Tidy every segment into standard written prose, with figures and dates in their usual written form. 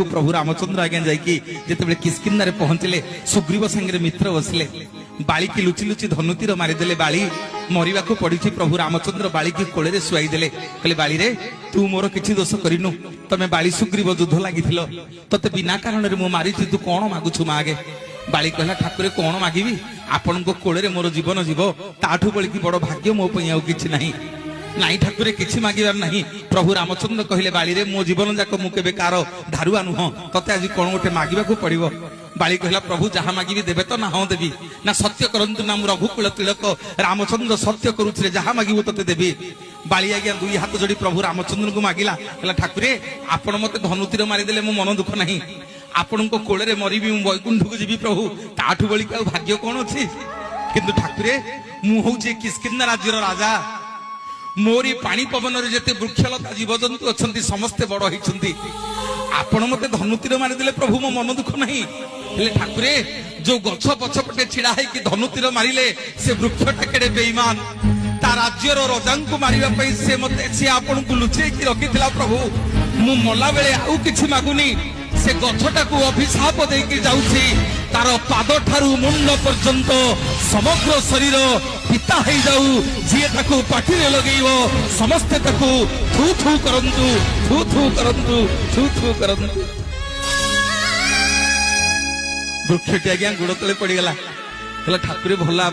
प्रभु रामचंद्र आज्ञा जाकि जिते किस्किन्दा पहुंचले सुग्रीव सांगे मित्र बसिले बाली की लुचि लुचि धनुतीर मारिदेले बाली मरिबा को पड़ी प्रभु रामचंद्र बाली की कोले शुआईदेले कहले बाली रे तू मोर किछि दोष करिनु तमे बाली सुग्रीव युद्ध लागिथिलो तते बिना कारण रे मो मारिछि तू कोन मागुछु मागे बाली कहला ठाकुर कोन मागिबी आपन को कोले मोर जीवन जीव ताठू बळी की बड़ भाग्य मो पई आउ किछि नाही नाई ठाकुर किछि मागिबार नाही प्रभु रामचंद्र कहले बाली रे मो जीवन जाक मु केबे कार धारुआ नुह तते आज कोन गोटे मागिबा को पड़िबो बाली कहला प्रभु जहा मागिबी देबे तो ना हां देबी ना सत्य करंतु ना मु रघुकुल तिलक रामचंद्र सत्य करूछरे जहा मागिबो तते देबी बाली आज्ञा दुई हाथ जोड़ी प्रभु रामचंद्र को मागिला कहला ठाकुरे आपण मते धनुतीर मारि देले मो मन दुख नाही आपण को कोळे रे मरिबी मु वैकुंठ को जीवी प्रभु ताठू बळी का भाग्य कोन अछि किंतु ठाकुरे मु होउचे किस्किन्दा राज्यर राजा मोरी पानी पवन रे जते वृक्षलता जीवजंतु अछंती समस्ते बड़ होइछंती आपण मते धनुतीर मारि देले प्रभु मो मन दुख नाही हेले ठाकुरे जो गछ पछपटे छिड़ा है कि धनुतीर मारिले से वृक्ष टेकेडे बेईमान ता राज्यर राजांकु मारिबा पई से मते से आपण को लुचै कि रखिथिला प्रभु मु मला बेले आउ किछि मागुनी से गछटा को अभिशाप देकी जाउछि तार पाद ठारू मुंड पर्यंत समग्र शरीर पिता हे जाऊ जिए ताकू पाठी रे लगेइबो समस्त ताकू थू थू करंतु थू थू करंतु थू थू करंतु वृक्षटी आज्ञा गुड़ तले पड़ी गला कहला ठाकुर भला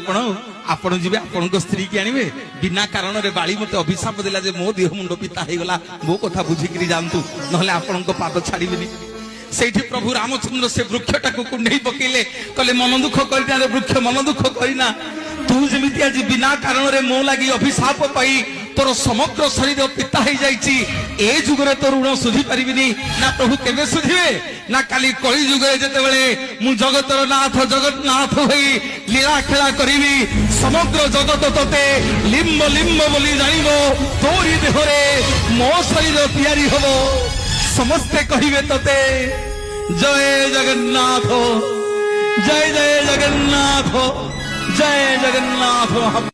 आपण जीवे आपण को स्त्री की आनिबे बिना कारण रे बाली मते अभिशाप देला जे मो देह मुंड पिता हे गला मो कथा बुझी करी जानतु नहले आपण को पाद छाड़ीबेनी सेठी प्रभु रामचंद्र से वृक्षटा को कुंडई पकेले कहले मन दुख करिना रे वृक्ष मन दुख करिना तू जेमिति आज बिना कारण रे मो लागि अभिशाप पाई तोर समग्र शरीर पिता हे जाईची ए जुग रे तो ऋण सुझी परिबिनी ना प्रभु केबे सुझिबे ना काली कली जुग रे जते बेले मु जगतर नाथ जगन्नाथ होई लीला खेला करिवि समग्र जगत तते लिम्ब लिम्ब बोली जानिबो तोरी देहरे मो शरीर तयारी हबो समस्ते कहिबे तते जय जगन्नाथ जय जय जगन्नाथ जय जगन्नाथ।